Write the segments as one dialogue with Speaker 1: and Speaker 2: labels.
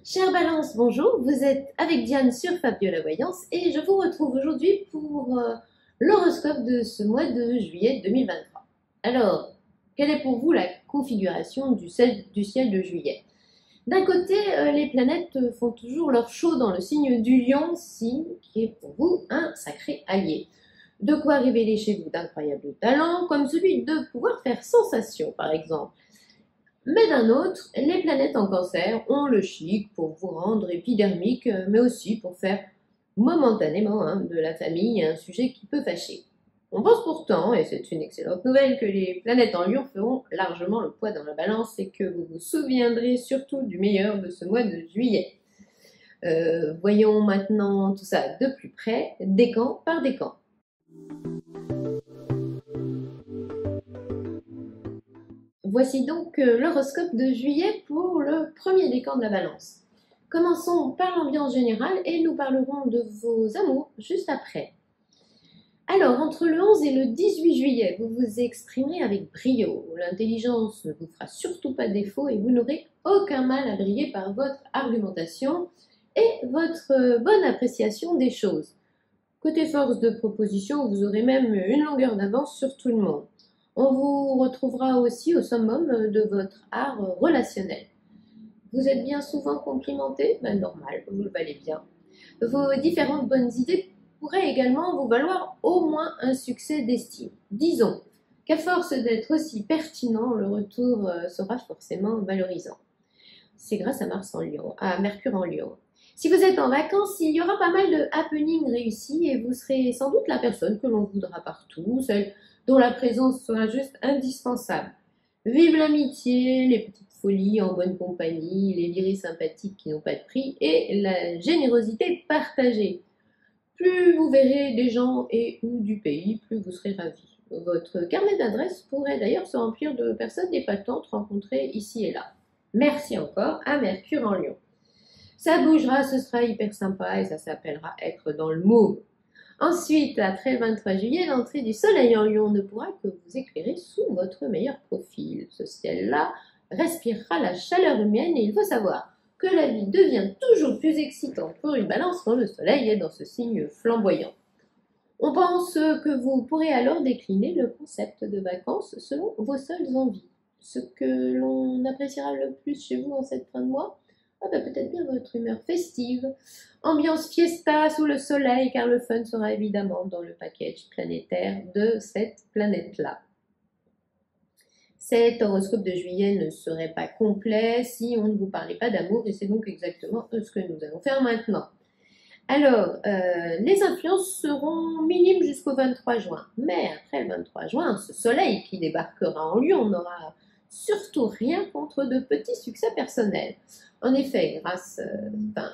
Speaker 1: Chère Balance, bonjour, vous êtes avec Diane sur Fabiola Voyance et je vous retrouve aujourd'hui pour l'horoscope de ce mois de juillet 2023. Alors, quelle est pour vous la configuration du ciel de juillet? D'un côté, les planètes font toujours leur show dans le signe du Lion, signe qui est pour vous un sacré allié. De quoi révéler chez vous d'incroyables talents, comme celui de pouvoir faire sensation par exemple. Mais d'un autre, les planètes en Cancer ont le chic pour vous rendre épidermique, mais aussi pour faire momentanément de la famille un sujet qui peut fâcher. On pense pourtant, et c'est une excellente nouvelle, que les planètes en Lion feront largement le poids dans la balance et que vous vous souviendrez surtout du meilleur de ce mois de juillet. Voyons maintenant tout ça de plus près, décan par décan. Voici donc l'horoscope de juillet pour le premier décan de la balance. Commençons par l'ambiance générale et nous parlerons de vos amours juste après. Alors, entre le 11 et le 18 juillet, vous vous exprimerez avec brio. L'intelligence ne vous fera surtout pas défaut et vous n'aurez aucun mal à briller par votre argumentation et votre bonne appréciation des choses. Côté force de proposition, vous aurez même une longueur d'avance sur tout le monde. On vous retrouvera aussi au summum de votre art relationnel. Vous êtes bien souvent complimenté? Normal, vous le valez bien. Vos différentes bonnes idées pourraient également vous valoir au moins un succès d'estime. Disons qu'à force d'être aussi pertinent, le retour sera forcément valorisant. C'est grâce à Mars en Lion, à Mercure en Lion. Si vous êtes en vacances, il y aura pas mal de happenings réussis et vous serez sans doute la personne que l'on voudra partout, celle dont la présence sera juste indispensable. Vive l'amitié, les petites folies en bonne compagnie, les virées sympathiques qui n'ont pas de prix et la générosité partagée. Plus vous verrez des gens et ou du pays, plus vous serez ravis. Votre carnet d'adresses pourrait d'ailleurs se remplir de personnes épatantes rencontrées ici et là. Merci encore à Mercure en Lion. Ça bougera, ce sera hyper sympa et ça s'appellera être dans le move. Ensuite, après le 23 juillet, l'entrée du soleil en Lion ne pourra que vous éclairer sous votre meilleur profil. Ce ciel-là respirera la chaleur humaine et il faut savoir que la vie devient toujours plus excitante pour une balance quand le soleil est dans ce signe flamboyant. On pense que vous pourrez alors décliner le concept de vacances selon vos seules envies. Ce que l'on appréciera le plus chez vous en cette fin de mois, peut-être bien votre humeur festive, ambiance fiesta sous le soleil, car le fun sera évidemment dans le package planétaire de cette planète-là. Cet horoscope de juillet ne serait pas complet si on ne vous parlait pas d'amour, et c'est donc exactement ce que nous allons faire maintenant. Alors, les influences seront minimes jusqu'au 23 juin, mais après le 23 juin, ce soleil qui débarquera en Lion n'aura surtout rien contre de petits succès personnels. En effet, grâce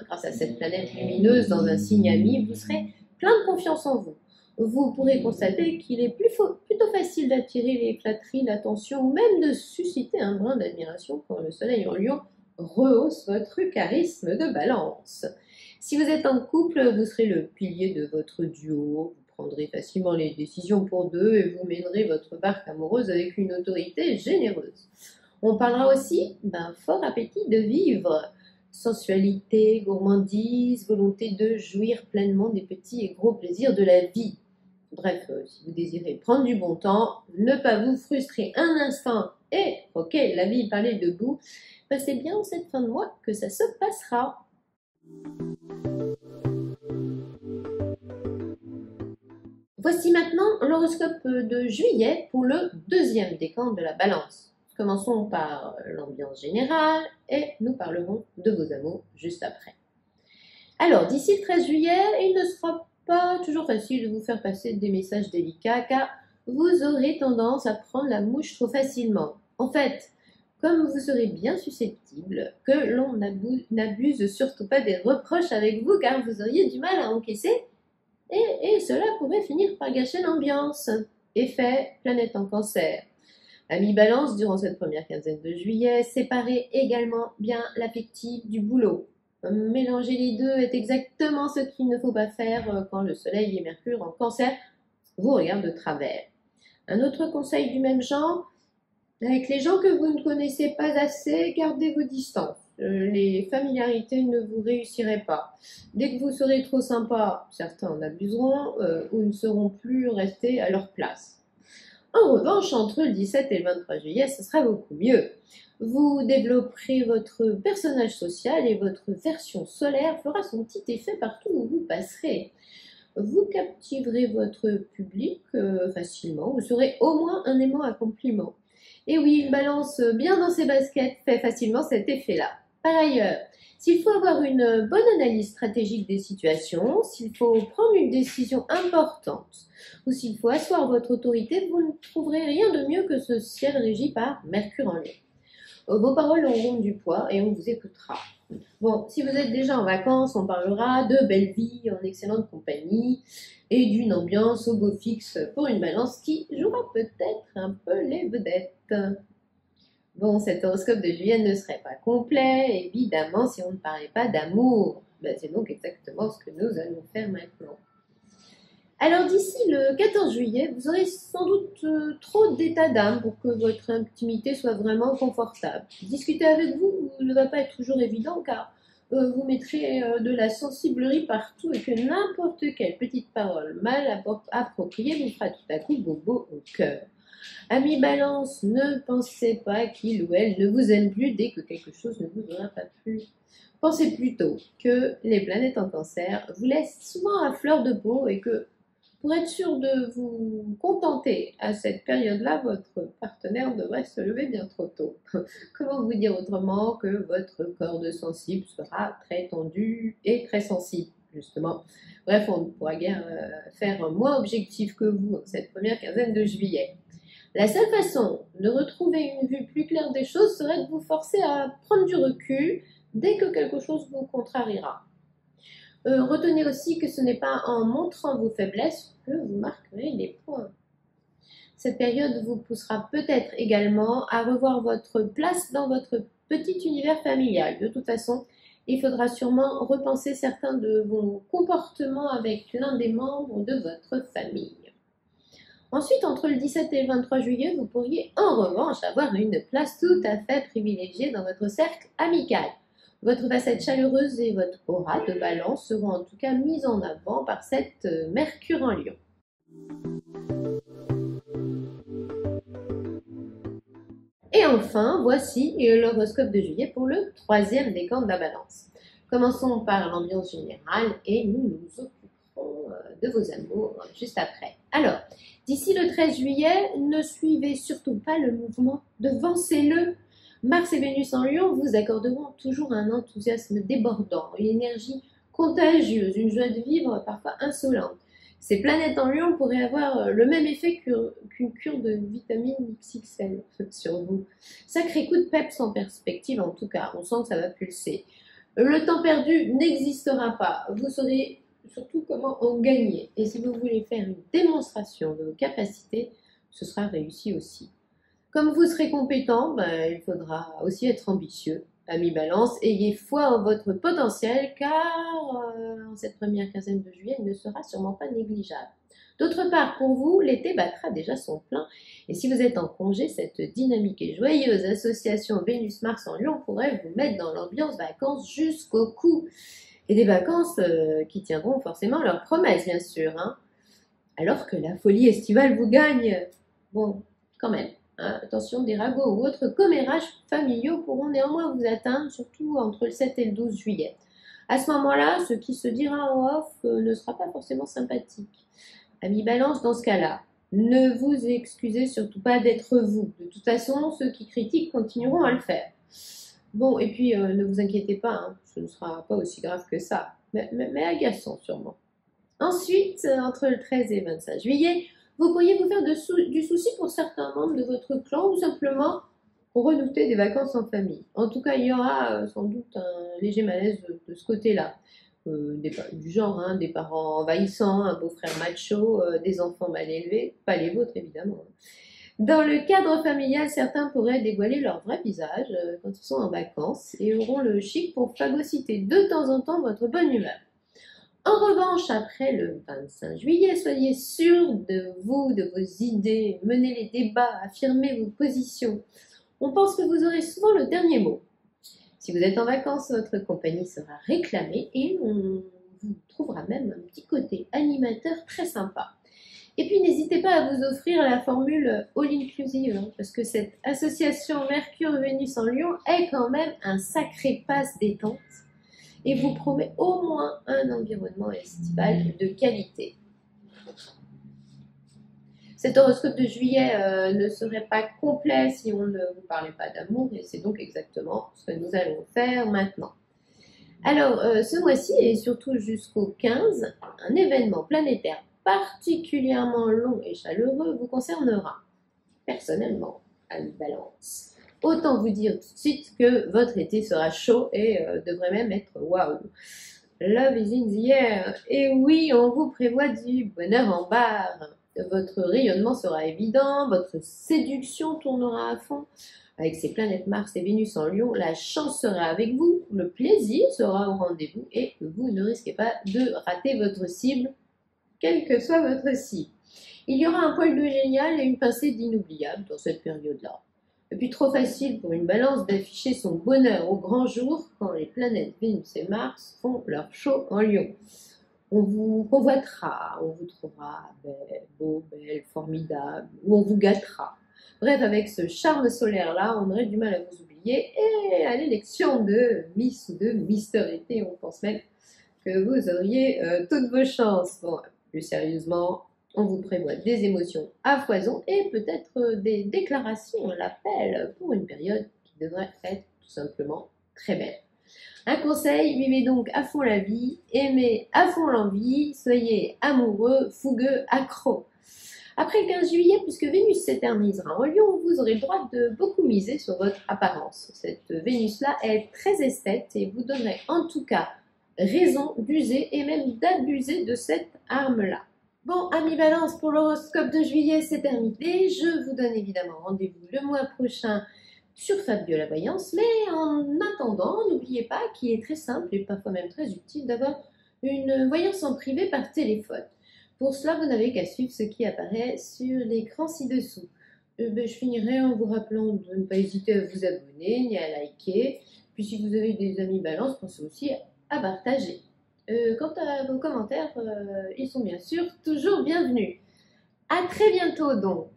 Speaker 1: à cette planète lumineuse dans un signe ami, vous serez plein de confiance en vous. Vous pourrez constater qu'il est plutôt facile d'attirer les flatteries, l'attention ou même de susciter un brin d'admiration quand le soleil en Lion rehausse votre charisme de balance. Si vous êtes en couple, vous serez le pilier de votre duo, vous prendrez facilement les décisions pour deux et vous mènerez votre barque amoureuse avec une autorité généreuse. On parlera aussi d'un fort appétit de vivre, sensualité, gourmandise, volonté de jouir pleinement des petits et gros plaisirs de la vie. Bref, si vous désirez prendre du bon temps, ne pas vous frustrer un instant et croquer la vie par les deux bouts, c'est bien en cette fin de mois que ça se passera. Voici maintenant l'horoscope de juillet pour le deuxième décan de la balance. Commençons par l'ambiance générale et nous parlerons de vos amours juste après. Alors, d'ici le 13 juillet, il ne sera pas toujours facile de vous faire passer des messages délicats car vous aurez tendance à prendre la mouche trop facilement. En fait, comme vous serez bien susceptible, que l'on n'abuse surtout pas des reproches avec vous car vous auriez du mal à encaisser et cela pourrait finir par gâcher l'ambiance. Effet planète en Cancer. Amis Balance, durant cette première quinzaine de juillet, séparez également bien l'affectif du boulot. Mélanger les deux est exactement ce qu'il ne faut pas faire quand le Soleil et Mercure en Cancer vous regardent de travers. Un autre conseil du même genre, Avec les gens que vous ne connaissez pas assez, gardez vos distances. Les familiarités ne vous réussiraient pas. Dès que vous serez trop sympa, certains en abuseront ou ne seront plus restés à leur place. En revanche, entre le 17 et le 23 juillet, ce sera beaucoup mieux. Vous développerez votre personnage social et votre version solaire fera son petit effet partout où vous passerez. Vous captiverez votre public facilement, vous serez au moins un aimant à compliment. Et oui, une balance bien dans ses baskets fait facilement cet effet-là. Par ailleurs, s'il faut avoir une bonne analyse stratégique des situations, s'il faut prendre une décision importante ou s'il faut asseoir votre autorité, vous ne trouverez rien de mieux que ce ciel régi par Mercure en Lion. Vos paroles auront du poids et on vous écoutera. Bon, si vous êtes déjà en vacances, on parlera de belle vie en excellente compagnie et d'une ambiance au beau fixe pour une balance qui jouera peut-être un peu les vedettes. Bon, cet horoscope de juillet ne serait pas complet, évidemment, si on ne parlait pas d'amour. Ben, c'est donc exactement ce que nous allons faire maintenant. Alors d'ici le 14 juillet, vous aurez sans doute trop d'état d'âme pour que votre intimité soit vraiment confortable. Discuter avec vous ne va pas être toujours évident car vous mettrez de la sensiblerie partout et que n'importe quelle petite parole mal appropriée vous fera tout à coup bobo au cœur. Ami Balance, ne pensez pas qu'il ou elle ne vous aime plus dès que quelque chose ne vous aura pas plu. Pensez plutôt que les planètes en Cancer vous laissent souvent à fleur de peau et que pour être sûr de vous contenter à cette période-là, votre partenaire devrait se lever bien trop tôt. Comment vous dire autrement que votre corde sensible sera très tendu et très sensible, justement. Bref, on ne pourra guère faire moins objectif que vous en cette première quinzaine de juillet. La seule façon de retrouver une vue plus claire des choses serait de vous forcer à prendre du recul dès que quelque chose vous contrariera. Retenez aussi que ce n'est pas en montrant vos faiblesses que vous marquerez les points. Cette période vous poussera peut-être également à revoir votre place dans votre petit univers familial. De toute façon, il faudra sûrement repenser certains de vos comportements avec l'un des membres de votre famille. Ensuite, entre le 17 et le 23 juillet, vous pourriez en revanche avoir une place tout à fait privilégiée dans votre cercle amical. Votre facette chaleureuse et votre aura de balance seront en tout cas mises en avant par cette Mercure en Lion. Et enfin, voici l'horoscope de juillet pour le troisième décan de la balance. Commençons par l'ambiance générale et nous nous occuperons de vos amours juste après. Alors, d'ici le 13 juillet, ne suivez surtout pas le mouvement, devancez-le. Mars et Vénus en Lion vous accorderont toujours un enthousiasme débordant, une énergie contagieuse, une joie de vivre parfois insolente. Ces planètes en Lion pourraient avoir le même effet qu'une cure de vitamine XXL sur vous. Sacré coup de peps en perspective en tout cas, on sent que ça va pulser. Le temps perdu n'existera pas, vous saurez surtout comment en gagner. Et si vous voulez faire une démonstration de vos capacités, ce sera réussi aussi. Comme vous serez compétent, il faudra aussi être ambitieux. Ami Balance, ayez foi en votre potentiel car en cette première quinzaine de juillet, il ne sera sûrement pas négligeable. D'autre part, pour vous, l'été battra déjà son plein et si vous êtes en congé, cette dynamique et joyeuse association Vénus-Mars en Lion pourrait vous mettre dans l'ambiance vacances jusqu'au cou. Et des vacances qui tiendront forcément leurs promesses, bien sûr. Hein. Alors que la folie estivale vous gagne. Bon, quand même. Hein, attention, des ragots ou autres commérages familiaux pourront néanmoins vous atteindre, surtout entre le 7 et le 12 juillet. À ce moment-là, ce qui se dira en off ne sera pas forcément sympathique. Ami Balance, dans ce cas-là, ne vous excusez surtout pas d'être vous. De toute façon, ceux qui critiquent continueront à le faire. Bon, et puis ne vous inquiétez pas, hein, ce ne sera pas aussi grave que ça, mais agaçant sûrement. Ensuite, entre le 13 et le 25 juillet, vous pourriez vous faire du souci pour certains membres de votre clan ou simplement redouter des vacances en famille. En tout cas, il y aura sans doute un léger malaise de ce côté-là. Du genre, hein, des parents envahissants, un beau-frère macho, des enfants mal élevés, pas les vôtres évidemment. Dans le cadre familial, certains pourraient dévoiler leur vrai visage quand ils sont en vacances et auront le chic pour phagocyter de temps en temps votre bonne humeur. En revanche, après le 25 juillet, soyez sûr de vous, de vos idées, menez les débats, affirmez vos positions. On pense que vous aurez souvent le dernier mot. Si vous êtes en vacances, votre compagnie sera réclamée et on vous trouvera même un petit côté animateur très sympa. Et puis n'hésitez pas à vous offrir la formule all-inclusive, hein, parce que cette association Mercure-Vénus en Lion est quand même un sacré passe détente et vous promet au moins un environnement estival de qualité. Cet horoscope de juillet ne serait pas complet si on ne vous parlait pas d'amour, et c'est donc exactement ce que nous allons faire maintenant. Alors, ce mois-ci et surtout jusqu'au 15, un événement planétaire particulièrement long et chaleureux vous concernera. Personnellement, à la Balance. Autant vous dire tout de suite que votre été sera chaud et devrait même être waouh. Love is in the air. Et oui, on vous prévoit du bonheur en barre. Votre rayonnement sera évident, votre séduction tournera à fond. Avec ces planètes Mars et Vénus en Lion, la chance sera avec vous, le plaisir sera au rendez-vous et vous ne risquez pas de rater votre cible, quelle que soit votre cible. Il y aura un poil de génial et une pincée d'inoubliable dans cette période-là. Et puis trop facile pour une Balance d'afficher son bonheur au grand jour quand les planètes Vénus et Mars font leur show en Lion. On vous convoitera, on vous trouvera beau, belle, formidable, ou on vous gâtera. Bref, avec ce charme solaire-là, on aurait du mal à vous oublier. Et à l'élection de Miss ou de Mister Été, on pense même que vous auriez toutes vos chances. Bon, plus sérieusement, on vous prévoit des émotions à foison et peut-être des déclarations à l'appel pour une période qui devrait être tout simplement très belle. Un conseil, vivez donc à fond la vie, aimez à fond l'envie, soyez amoureux, fougueux, accro. Après le 15 juillet, puisque Vénus s'éternisera en Lion, vous aurez le droit de beaucoup miser sur votre apparence. Cette Vénus-là est très esthète et vous donnerez en tout cas raison d'user et même d'abuser de cette arme-là. Bon, amis Balance, pour l'horoscope de juillet, c'est terminé. Je vous donne évidemment rendez-vous le mois prochain sur Fabiola Voyance, mais en attendant, n'oubliez pas qu'il est très simple et parfois même très utile d'avoir une voyance en privé par téléphone. Pour cela, vous n'avez qu'à suivre ce qui apparaît sur l'écran ci-dessous. Je finirai en vous rappelant de ne pas hésiter à vous abonner ni à liker. Puis si vous avez des amis Balance, pensez aussi à partager. Quant à vos commentaires, ils sont bien sûr toujours bienvenus. À très bientôt donc.